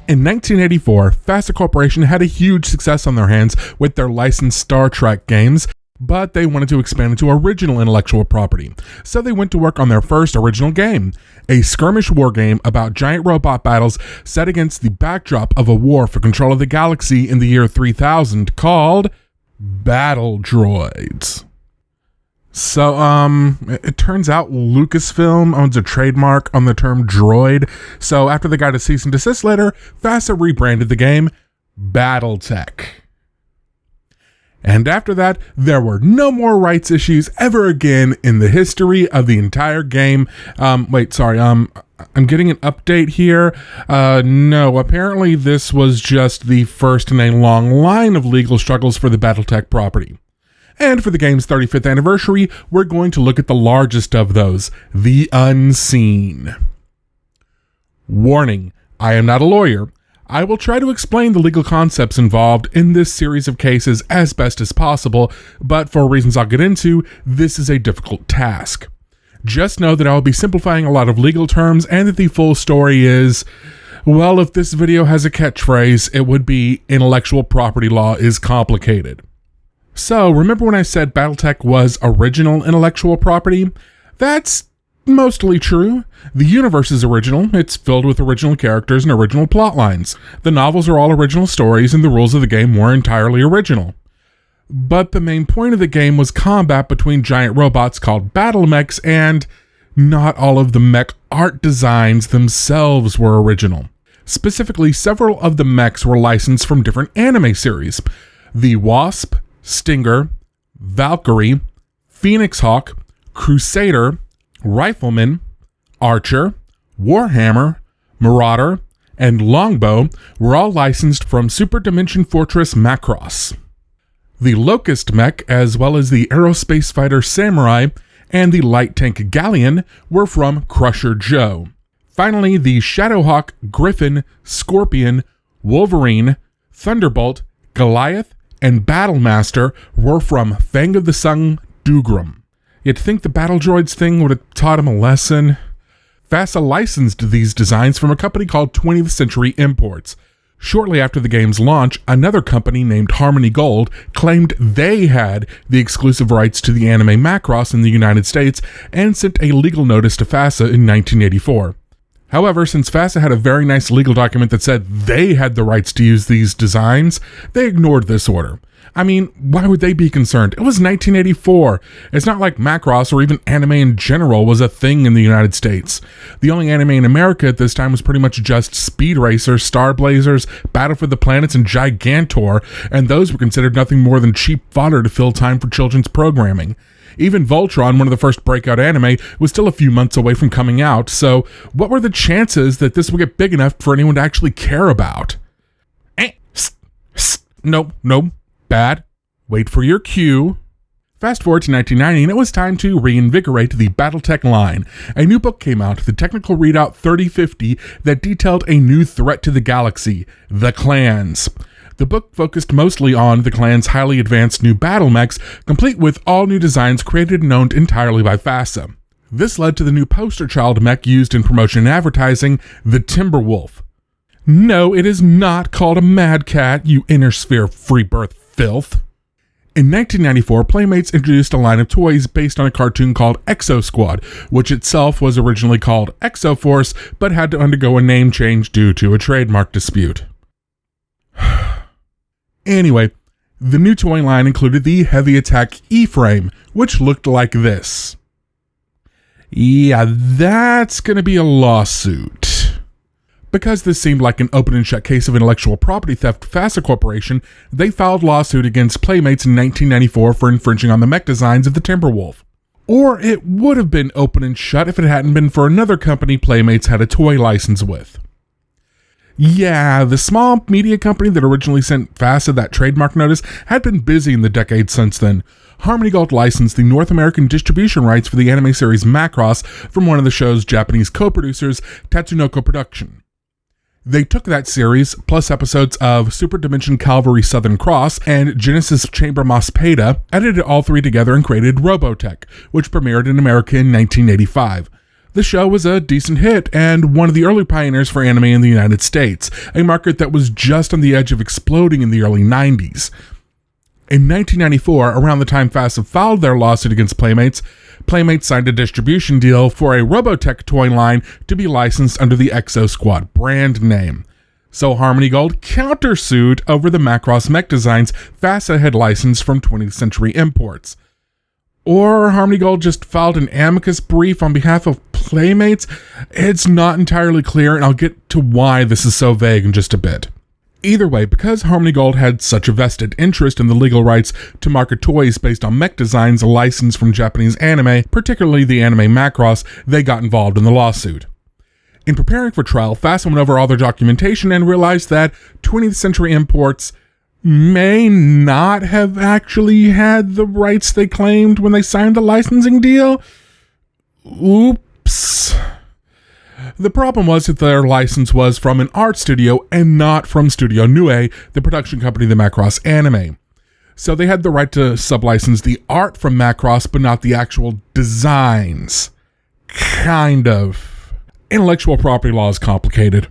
In 1984, FASA Corporation had a huge success on their hands with their licensed Star Trek games, but they wanted to expand into original intellectual property. So they went to work on their first original game, a skirmish war game about giant robot battles set against the backdrop of a war for control of the galaxy in the year 3000 called Battle Droids. So, it turns out Lucasfilm owns a trademark on the term droid, so after they got a cease and desist letter, FASA rebranded the game BattleTech. And after that, there were no more rights issues ever again in the history of the entire game. I'm getting an update here. No, apparently this was just the first in a long line of legal struggles for the BattleTech property. And for the game's 35th anniversary, we're going to look at the largest of those, the Unseen. Warning, I am not a lawyer. I will try to explain the legal concepts involved in this series of cases as best as possible, but for reasons I'll get into, this is a difficult task. Just know that I will be simplifying a lot of legal terms and that the full story is, well, if this video has a catchphrase, it would be intellectual property law is complicated. So, remember when I said BattleTech was original intellectual property? That's mostly true. The universe is original, it's filled with original characters and original plot lines. The novels are all original stories and the rules of the game were entirely original. But the main point of the game was combat between giant robots called battle mechs, and not all of the mech art designs themselves were original. Specifically, several of the mechs were licensed from different anime series. The Wasp, Stinger, Valkyrie, Phoenix Hawk, Crusader, Rifleman, Archer, Warhammer, Marauder, and Longbow were all licensed from Super Dimension Fortress MACROSS. The Locust mech, as well as the Aerospace Fighter Samurai and the Light Tank Galleon, were from Crusher Joe. Finally, the Shadowhawk, Griffin, Scorpion, Wolverine, Thunderbolt, Goliath, and Battlemaster were from Fang of the Sun Dougram. You'd think the Battle Droids thing would have taught him a lesson. FASA licensed these designs from a company called 20th Century Imports. Shortly after the game's launch, another company named Harmony Gold claimed they had the exclusive rights to the anime Macross in the United States and sent a legal notice to FASA in 1984. However, since FASA had a very nice legal document that said they had the rights to use these designs, they ignored this order. I mean, why would they be concerned? It was 1984. It's not like Macross or even anime in general was a thing in the United States. The only anime in America at this time was pretty much just Speed Racer, Star Blazers, Battle for the Planets, and Gigantor, and those were considered nothing more than cheap fodder to fill time for children's programming. Even Voltron, one of the first breakout anime, was still a few months away from coming out, so what were the chances that this would get big enough for anyone to actually care about? No, bad. Wait for your cue. Fast forward to 1990, and it was time to reinvigorate the BattleTech line. A new book came out, the Technical Readout 3050, that detailed a new threat to the galaxy, the clans. The book focused mostly on the clan's highly advanced new battle mechs, complete with all new designs created and owned entirely by FASA. This led to the new poster child mech used in promotion and advertising, the Timberwolf. No, it is not called a Mad Cat, you Inner Sphere free birth filth. In 1994, Playmates introduced a line of toys based on a cartoon called Exo Squad, which itself was originally called Exo Force, but had to undergo a name change due to a trademark dispute. Anyway, the new toy line included the Heavy Attack E-Frame, which looked like this. Yeah, that's gonna be a lawsuit. Because this seemed like an open and shut case of intellectual property theft, FASA Corporation, they filed lawsuit against Playmates in 1994 for infringing on the mech designs of the Timberwolf. Or it would have been open and shut if it hadn't been for another company Playmates had a toy license with. Yeah, the small media company that originally sent FASA that trademark notice had been busy in the decades since then. Harmony Gold licensed the North American distribution rights for the anime series Macross from one of the show's Japanese co-producers, Tatsunoko Production. They took that series, plus episodes of Super Dimension Cavalry Southern Cross and Genesis Chamber Mospeada, edited all three together and created Robotech, which premiered in America in 1985. The show was a decent hit and one of the early pioneers for anime in the United States, a market that was just on the edge of exploding in the early 90s. In 1994, around the time FASA filed their lawsuit against Playmates, Playmates signed a distribution deal for a Robotech toy line to be licensed under the Exo Squad brand name. So Harmony Gold countersued over the MACROSS mech designs FASA had licensed from 20th Century Imports. Or Harmony Gold just filed an amicus brief on behalf of Playmates? It's not entirely clear, and I'll get to why this is so vague in just a bit. Either way, because Harmony Gold had such a vested interest in the legal rights to market toys based on mech designs licensed from Japanese anime, particularly the anime Macross, they got involved in the lawsuit. In preparing for trial, FASA went over all their documentation and realized that 20th Century Imports may not have actually had the rights they claimed when they signed the licensing deal. Oops. The problem was that their license was from an art studio and not from Studio Nue, the production company of the Macross anime. So they had the right to sublicense the art from Macross, but not the actual designs. Kind of. Intellectual property law is complicated.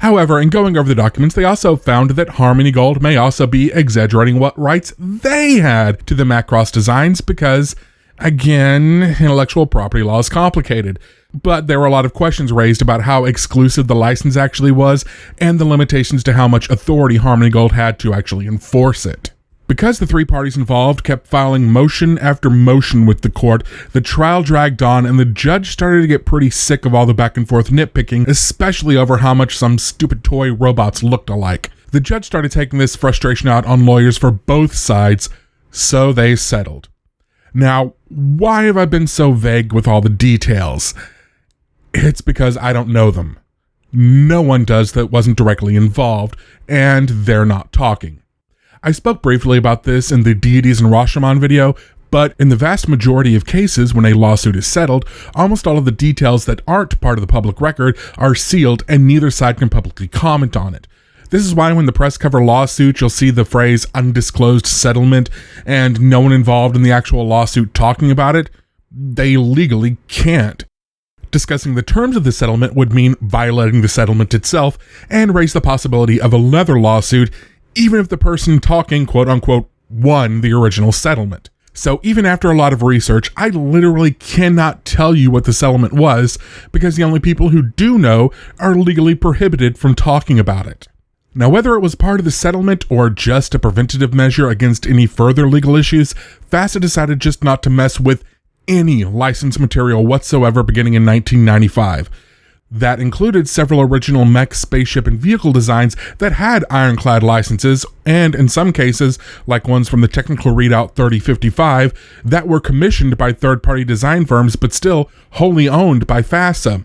However, in going over the documents, they also found that Harmony Gold may also be exaggerating what rights they had to the Macross designs because, again, intellectual property law is complicated. But there were a lot of questions raised about how exclusive the license actually was and the limitations to how much authority Harmony Gold had to actually enforce it. Because the three parties involved kept filing motion after motion with the court, the trial dragged on and the judge started to get pretty sick of all the back and forth nitpicking, especially over how much some stupid toy robots looked alike. The judge started taking this frustration out on lawyers for both sides, so they settled. Now, why have I been so vague with all the details? It's because I don't know them. No one does that wasn't directly involved, and they're not talking. I spoke briefly about this in the Deities Rashomon video, but in the vast majority of cases when a lawsuit is settled, almost all of the details that aren't part of the public record are sealed and neither side can publicly comment on it. This is why when the press cover lawsuits, you'll see the phrase undisclosed settlement and no one involved in the actual lawsuit talking about it. They legally can't. Discussing the terms of the settlement would mean violating the settlement itself and raise the possibility of another lawsuit, even if the person talking, quote-unquote, won the original settlement. So even after a lot of research, I literally cannot tell you what the settlement was because the only people who do know are legally prohibited from talking about it. Now, whether it was part of the settlement or just a preventative measure against any further legal issues, FASA decided just not to mess with any licensed material whatsoever beginning in 1995. That included several original mech, spaceship, and vehicle designs that had ironclad licenses, and in some cases, like ones from the Technical Readout 3055, that were commissioned by third-party design firms but still wholly owned by FASA.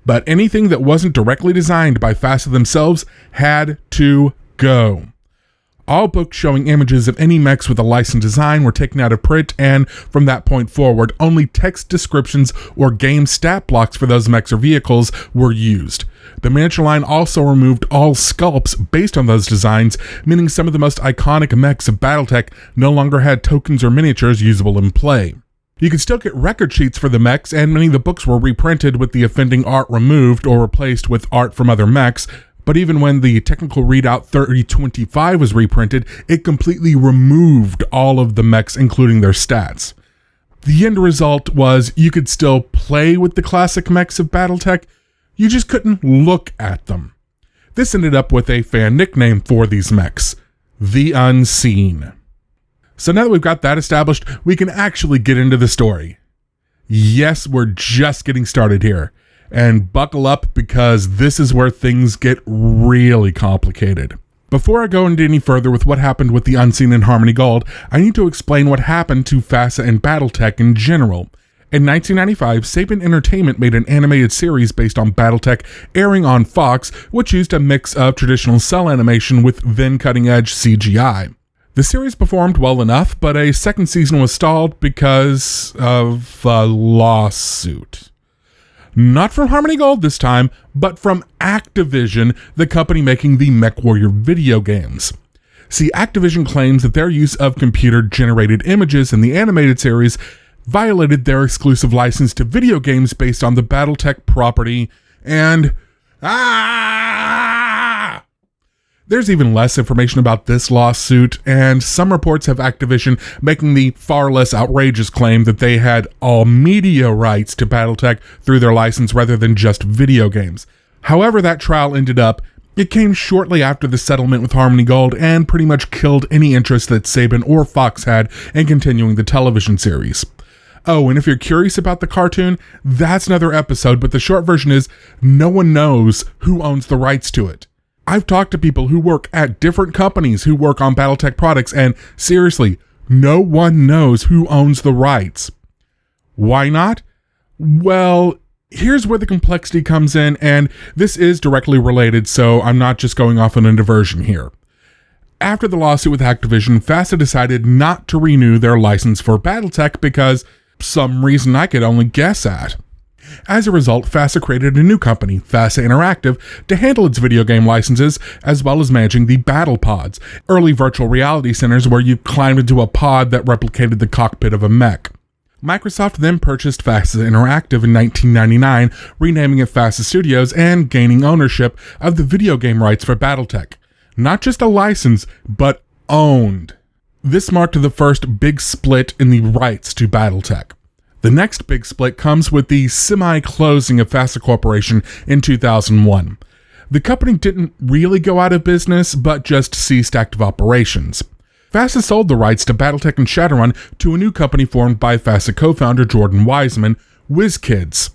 But anything that wasn't directly designed by FASA themselves had to go. All books showing images of any mechs with a licensed design were taken out of print, and from that point forward, only text descriptions or game stat blocks for those mechs or vehicles were used. The miniature line also removed all sculpts based on those designs, meaning some of the most iconic mechs of BattleTech no longer had tokens or miniatures usable in play. You could still get record sheets for the mechs, and many of the books were reprinted with the offending art removed or replaced with art from other mechs. But even when the Technical Readout 3025 was reprinted, it completely removed all of the mechs, including their stats. The end result was you could still play with the classic mechs of BattleTech, you just couldn't look at them. This ended up with a fan nickname for these mechs, the Unseen. So now that we've got that established, we can actually get into the story. Yes, we're just getting started here. And buckle up because this is where things get really complicated. Before I go into any further with what happened with the Unseen and Harmony Gold, I need to explain what happened to FASA and BattleTech in general. In 1995, Sapien Entertainment made an animated series based on BattleTech airing on Fox, which used a mix of traditional cell animation with then cutting-edge CGI. The series performed well enough, but a second season was stalled because of a lawsuit. Not from Harmony Gold this time, but from Activision, the company making the MechWarrior video games. See, Activision claims that their use of computer-generated images in the animated series violated their exclusive license to video games based on the BattleTech property, and there's even less information about this lawsuit, and some reports have Activision making the far less outrageous claim that they had all media rights to BattleTech through their license rather than just video games. However that trial ended up, it came shortly after the settlement with Harmony Gold and pretty much killed any interest that Saban or Fox had in continuing the television series. Oh, and if you're curious about the cartoon, that's another episode, but the short version is no one knows who owns the rights to it. I've talked to people who work at different companies who work on BattleTech products, and seriously, no one knows who owns the rights. Why not? Well, here's where the complexity comes in, and this is directly related, so I'm not just going off on a diversion here. After the lawsuit with Activision, FASA decided not to renew their license for BattleTech because some reason I could only guess at. As a result, FASA created a new company, FASA Interactive, to handle its video game licenses, as well as managing the Battle Pods, early virtual reality centers where you climbed into a pod that replicated the cockpit of a mech. Microsoft then purchased FASA Interactive in 1999, renaming it FASA Studios and gaining ownership of the video game rights for BattleTech. Not just a license, but owned. This marked the first big split in the rights to BattleTech. The next big split comes with the semi-closing of FASA Corporation in 2001. The company didn't really go out of business, but just ceased active operations. FASA sold the rights to BattleTech and Shadowrun to a new company formed by FASA co-founder Jordan Wiseman, WIZKIDS.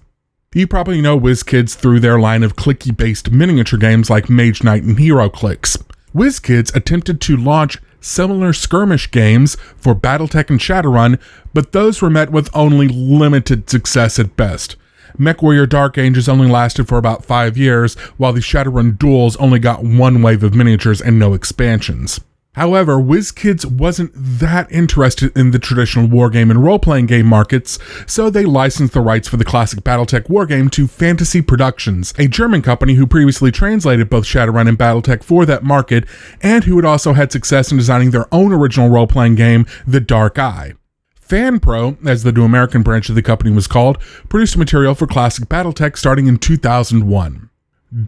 You probably know WIZKIDS through their line of clicky-based miniature games like Mage Knight and HEROCLIX. WIZKIDS attempted to launch similar skirmish games for BattleTech and Shadowrun, but those were met with only limited success at best. MechWarrior Dark Ages only lasted for about 5 years, while the Shadowrun Duels only got one wave of miniatures and no expansions. However, WIZKIDS wasn't that interested in the traditional wargame and role-playing game markets, so they licensed the rights for the classic BattleTech wargame to Fantasy Productions, a German company who previously translated both Shadowrun and BattleTech for that market, and who had also had success in designing their own original role-playing game, The Dark Eye. FanPro, as the new American branch of the company was called, produced material for classic BattleTech starting in 2001.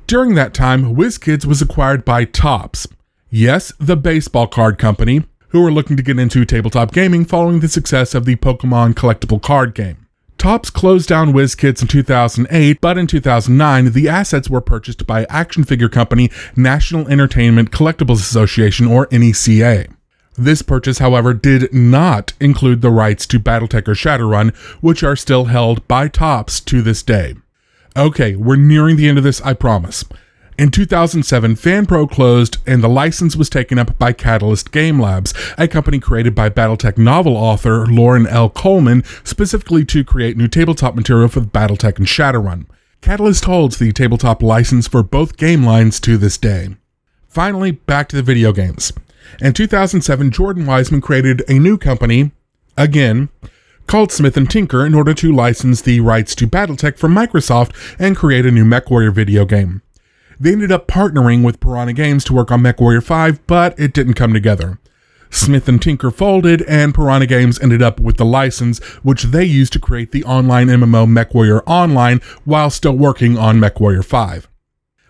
During that time, WIZKIDS was acquired by Topps. Yes, the baseball card company, who were looking to get into tabletop gaming following the success of the Pokemon collectible card game. Topps closed down WIZKIDS in 2008, but in 2009, the assets were purchased by action figure company National Entertainment Collectibles Association, or NECA. This purchase, however, did not include the rights to BattleTech or Shadowrun, which are still held by Topps to this day. Okay, we're nearing the end of this, I promise. In 2007, FanPro closed and the license was taken up by Catalyst Game Labs, a company created by BattleTech novel author Lauren L. Coleman specifically to create new tabletop material for BattleTech and Shadowrun. Catalyst holds the tabletop license for both game lines to this day. Finally, back to the video games. In 2007, Jordan Wiseman created a new company, again, called Smith & Tinker in order to license the rights to BattleTech from Microsoft and create a new MechWarrior video game. They ended up partnering with Piranha Games to work on MechWarrior 5, but it didn't come together. Smith & Tinker folded, and Piranha Games ended up with the license, which they used to create the online MMO MechWarrior Online while still working on MechWarrior 5.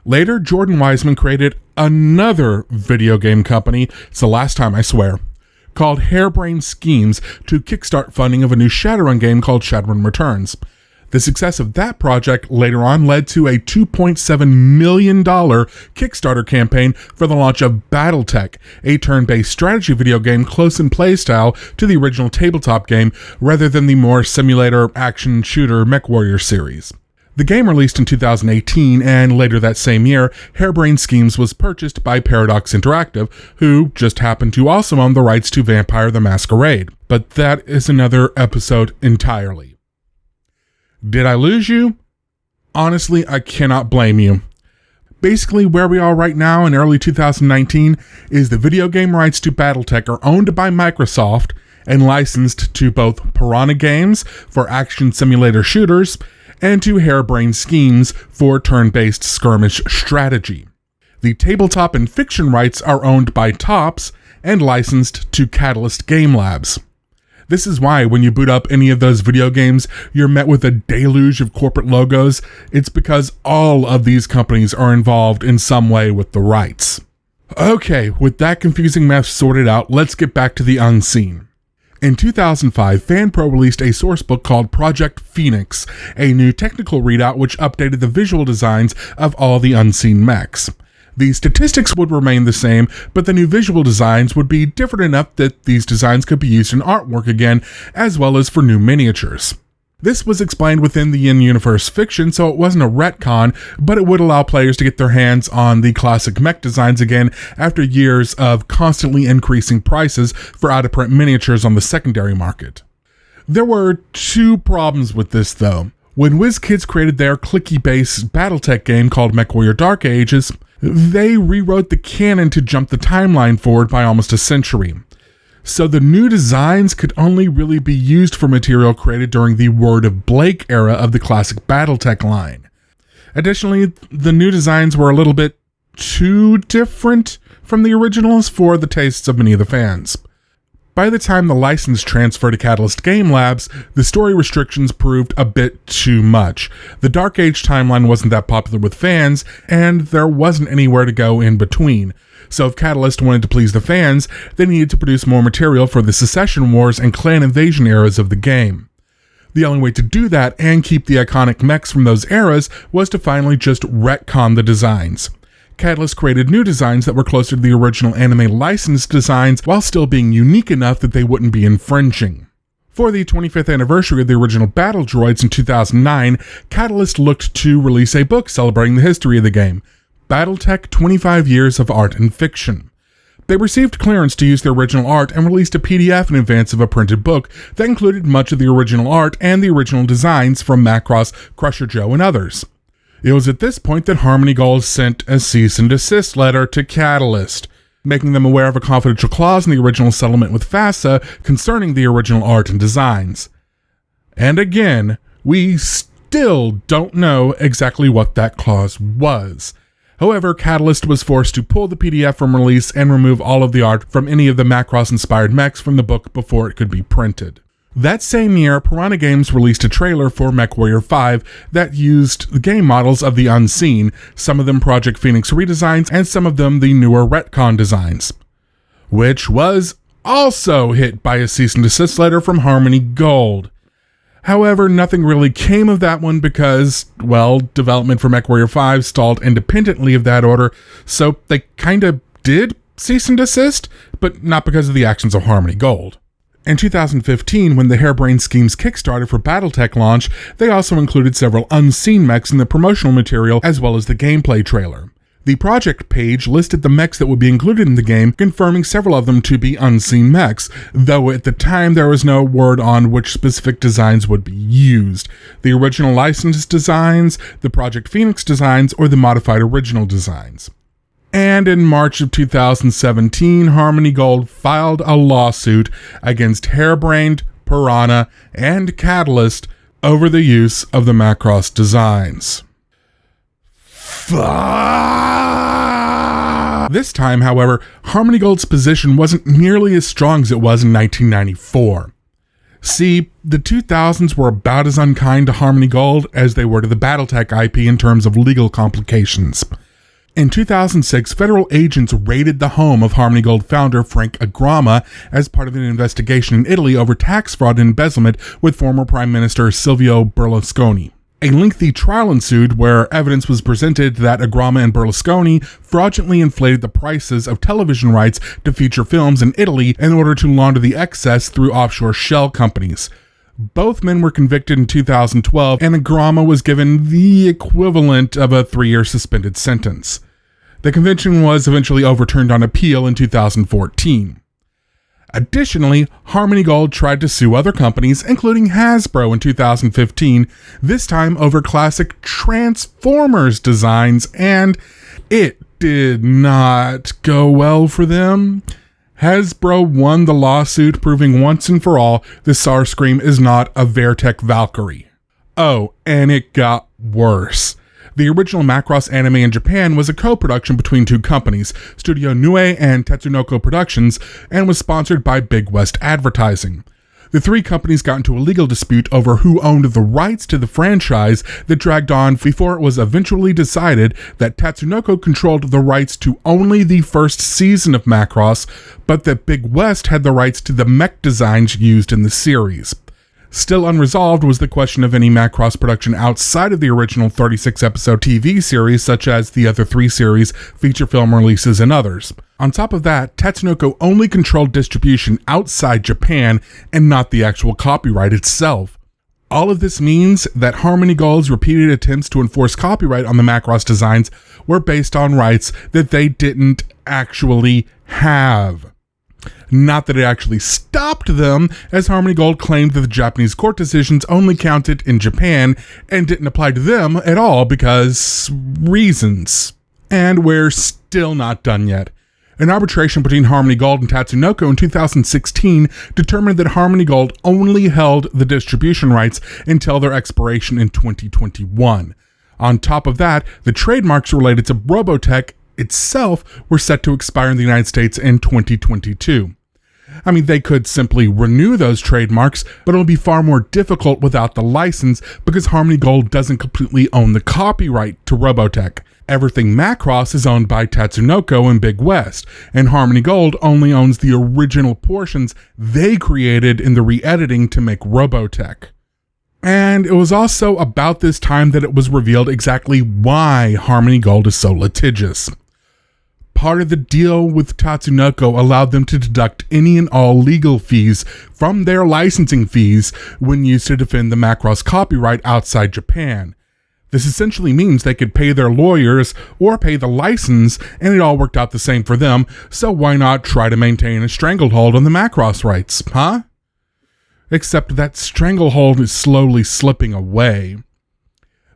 Later, Jordan Wiseman created another video game company, it's the last time I swear, called Harebrained Schemes to kickstart funding of a new Shadowrun game called Shadowrun Returns. The success of that project later on led to a $2.7 million Kickstarter campaign for the launch of BattleTech, a turn-based strategy video game close in playstyle to the original tabletop game rather than the more simulator action shooter MechWarrior series. The game released in 2018, and later that same year, Harebrained Schemes was purchased by Paradox Interactive, who just happened to also own the rights to Vampire the Masquerade. But that is another episode entirely. Did I lose you? Honestly, I cannot blame you. Basically, where we are right now in early 2019 is the video game rights to BattleTech are owned by Microsoft and licensed to both Piranha Games for action simulator shooters and to Harebrained Schemes for turn-based skirmish strategy. The tabletop and fiction rights are owned by Topps and licensed to Catalyst Game Labs. This is why when you boot up any of those video games, you're met with a deluge of corporate logos. It's because all of these companies are involved in some way with the rights. Okay, with that confusing mess sorted out, let's get back to the unseen. In 2005, FanPro released a sourcebook called Project Phoenix, a new technical readout which updated the visual designs of all the unseen mechs. The statistics would remain the same, but the new visual designs would be different enough that these designs could be used in artwork again, as well as for new miniatures. This was explained within the in-universe fiction, so it wasn't a retcon, but it would allow players to get their hands on the classic mech designs again after years of constantly increasing prices for out-of-print miniatures on the secondary market. There were two problems with this, though. When WIZKIDS created their clicky-based BattleTech game called MechWarrior Dark Ages, they rewrote the canon to jump the timeline forward by almost a century. So the new designs could only really be used for material created during the Word of Blake era of the classic BattleTech line. Additionally, the new designs were a little bit too different from the originals for the tastes of many of the fans. By the time the license transferred to Catalyst Game Labs, the story restrictions proved a bit too much. The Dark Age timeline wasn't that popular with fans, and there wasn't anywhere to go in between. So if Catalyst wanted to please the fans, they needed to produce more material for the Secession Wars and Clan Invasion eras of the game. The only way to do that and keep the iconic mechs from those eras was to finally just retcon the designs. Catalyst created new designs that were closer to the original anime licensed designs while still being unique enough that they wouldn't be infringing. For the 25th anniversary of the original Battle Droids in 2009, Catalyst looked to release a book celebrating the history of the game, BattleTech 25 Years of Art and Fiction. They received clearance to use the original art and released a PDF in advance of a printed book that included much of the original art and the original designs from MACROSS, Crusher Joe, and others. It was at this point that Harmony Gold sent a cease and desist letter to Catalyst, making them aware of a confidential clause in the original settlement with FASA concerning the original art and designs. And again, we still don't know exactly what that clause was. However, Catalyst was forced to pull the PDF from release and remove all of the art from any of the Macross-inspired mechs from the book before it could be printed. That same year, Piranha Games released a trailer for MechWarrior 5 that used the game models of the Unseen, some of them Project Phoenix redesigns, and some of them the newer retcon designs, which was also hit by a cease and desist letter from Harmony Gold. However, nothing really came of that one because, well, development for MechWarrior 5 stalled independently of that order, so they kinda did cease and desist, but not because of the actions of Harmony Gold. In 2015, when the Harebrained Schemes Kickstarter for BattleTech launched, they also included several unseen mechs in the promotional material as well as the gameplay trailer. The project page listed the mechs that would be included in the game, confirming several of them to be unseen mechs, though at the time there was no word on which specific designs would be used. The original licensed designs, the Project Phoenix designs, or the modified original designs. And in March of 2017, Harmony Gold filed a lawsuit against Harebrained, Piranha, and Catalyst over the use of the MACROSS designs. This time, however, Harmony Gold's position wasn't nearly as strong as it was in 1994. See, the 2000s were about as unkind to Harmony Gold as they were to the BattleTech IP in terms of legal complications. In 2006, federal agents raided the home of Harmony Gold founder Frank Agrama as part of an investigation in Italy over tax fraud and embezzlement with former Prime Minister Silvio Berlusconi. A lengthy trial ensued where evidence was presented that Agrama and Berlusconi fraudulently inflated the prices of television rights to feature films in Italy in order to launder the excess through offshore shell companies. Both men were convicted in 2012, and Agrama was given the equivalent of a 3-year suspended sentence. The conviction was eventually overturned on appeal in 2014. Additionally, Harmony Gold tried to sue other companies, including Hasbro in 2015, this time over classic Transformers designs, and it did not go well for them. Hasbro won the lawsuit, proving once and for all the Starscream is not a Vertech Valkyrie. Oh, and it got worse. The original Macross anime in Japan was a co-production between two companies, Studio Nue and Tetsunoko Productions, and was sponsored by Big West Advertising. The three companies got into a legal dispute over who owned the rights to the franchise that dragged on before it was eventually decided that Tatsunoko controlled the rights to only the first season of Macross, but that Big West had the rights to the mech designs used in the series. Still unresolved was the question of any Macross production outside of the original 36-episode TV series, such as the other 3 series, feature film releases, and others. On top of that, Tatsunoko only controlled distribution outside Japan and not the actual copyright itself. All of this means that Harmony Gold's repeated attempts to enforce copyright on the Macross designs were based on rights that they didn't actually have. Not that it actually stopped them, as Harmony Gold claimed that the Japanese court decisions only counted in Japan and didn't apply to them at all because reasons. And we're still not done yet. An arbitration between Harmony Gold and Tatsunoko in 2016 determined that Harmony Gold only held the distribution rights until their expiration in 2021. On top of that, the trademarks related to BattleTech itself were set to expire in the United States in 2022. I mean, they could simply renew those trademarks, but it'll be far more difficult without the license because Harmony Gold doesn't completely own the copyright to BattleTech. Everything Macross is owned by Tatsunoko and Big West, and Harmony Gold only owns the original portions they created in the re-editing to make BattleTech. And it was also about this time that it was revealed exactly why Harmony Gold is so litigious. Part of the deal with Tatsunoko allowed them to deduct any and all legal fees from their licensing fees when used to defend the Macross copyright outside Japan. This essentially means they could pay their lawyers or pay the license, and it all worked out the same for them, so why not try to maintain a stranglehold on the Macross rights, huh? Except that stranglehold is slowly slipping away.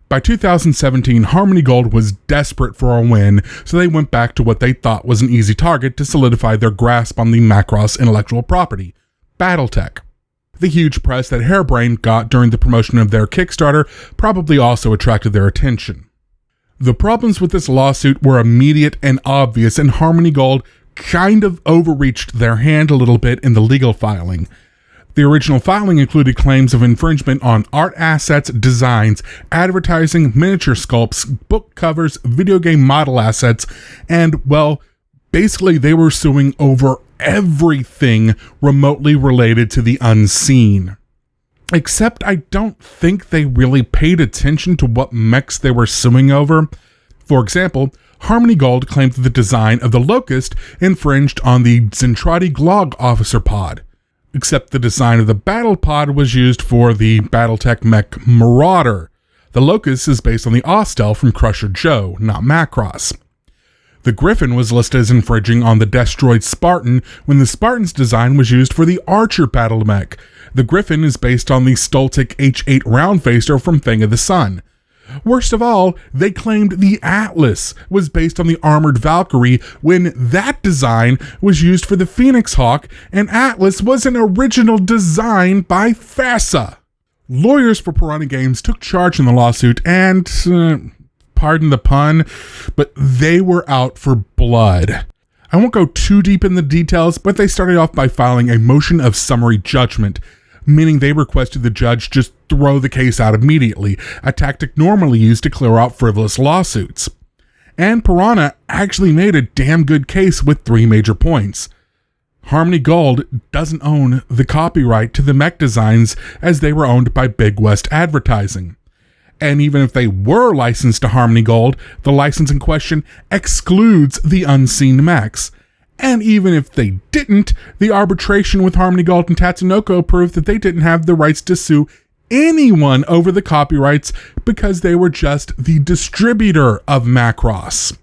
By 2017, Harmony Gold was desperate for a win, so they went back to what they thought was an easy target to solidify their grasp on the Macross intellectual property, BattleTech. The huge press that Harebrained got during the promotion of their Kickstarter probably also attracted their attention. The problems with this lawsuit were immediate and obvious, and Harmony Gold kind of overreached their hand a little bit in the legal filing. The original filing included claims of infringement on art assets, designs, advertising, miniature sculpts, book covers, video game model assets, and, well, basically they were suing over everything remotely related to the unseen. Except I don't think they really paid attention to what mechs they were suing over. For example, Harmony Gold claimed that the design of the Locust infringed on the Zentradi Glog officer pod. Except the design of the battle pod was used for the BattleTech mech Marauder. The Locust is based on the Ostel from Crusher Joe, not Macross. The Griffin was listed as infringing on the Destroyed Spartan when the Spartan's design was used for the Archer battle mech. The Griffin is based on the Stoltic H8 Roundfacer from Fang of the Sun. Worst of all, they claimed the Atlas was based on the Armored Valkyrie when that design was used for the Phoenix Hawk, and Atlas was an original design by FASA. Lawyers for Piranha Games took charge in the lawsuit and, pardon the pun, but they were out for blood. I won't go too deep in the details, but they started off by filing a motion of summary judgment, meaning they requested the judge just throw the case out immediately, a tactic normally used to clear out frivolous lawsuits. And Piranha actually made a damn good case with 3 major points. Harmony Gold doesn't own the copyright to the mech designs as they were owned by Big West Advertising. And even if they were licensed to Harmony Gold, the license in question excludes the unseen mechs. And even if they didn't, the arbitration with Harmony Gold and Tatsunoko proved that they didn't have the rights to sue anyone over the copyrights because they were just the distributor of Macross.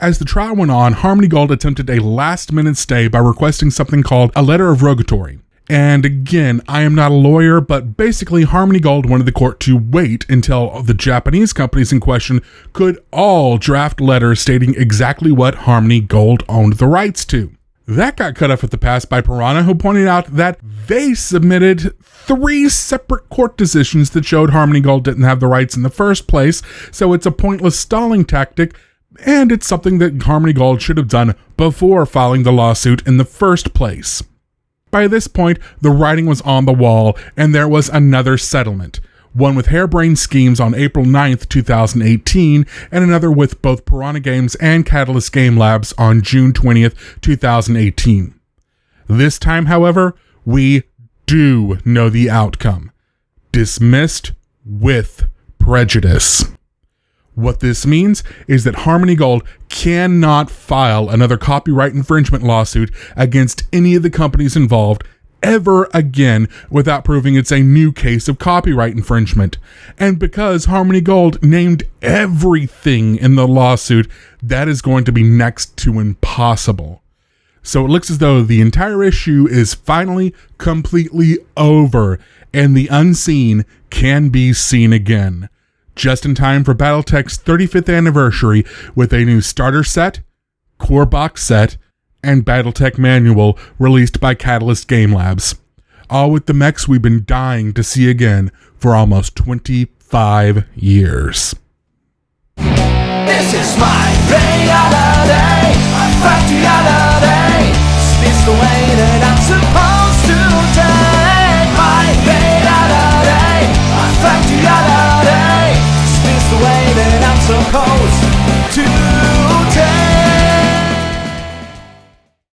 As the trial went on, Harmony Gold attempted a last-minute stay by requesting something called a letter of rogatory. And again, I am not a lawyer, but basically Harmony Gold wanted the court to wait until the Japanese companies in question could all draft letters stating exactly what Harmony Gold owned the rights to. That got cut off at the pass by Piranha, who pointed out that they submitted 3 separate court decisions that showed Harmony Gold didn't have the rights in the first place, so it's a pointless stalling tactic, and it's something that Harmony Gold should have done before filing the lawsuit in the first place. By this point, the writing was on the wall, and there was another settlement. One with Harebrained Schemes on April 9th, 2018, and another with both Piranha Games and Catalyst Game Labs on June 20th, 2018. This time, however, we do know the outcome. Dismissed with prejudice. What this means is that Harmony Gold cannot file another copyright infringement lawsuit against any of the companies involved ever again without proving it's a new case of copyright infringement. And because Harmony Gold named everything in the lawsuit, that is going to be next to impossible. So it looks as though the entire issue is finally completely over, and the unseen can be seen again. Just in time for BattleTech's 35th anniversary with a new starter set, core box set, and BattleTech manual released by Catalyst Game Labs. All with the mechs we've been dying to see again for almost 25 years. This is my reality. I fight to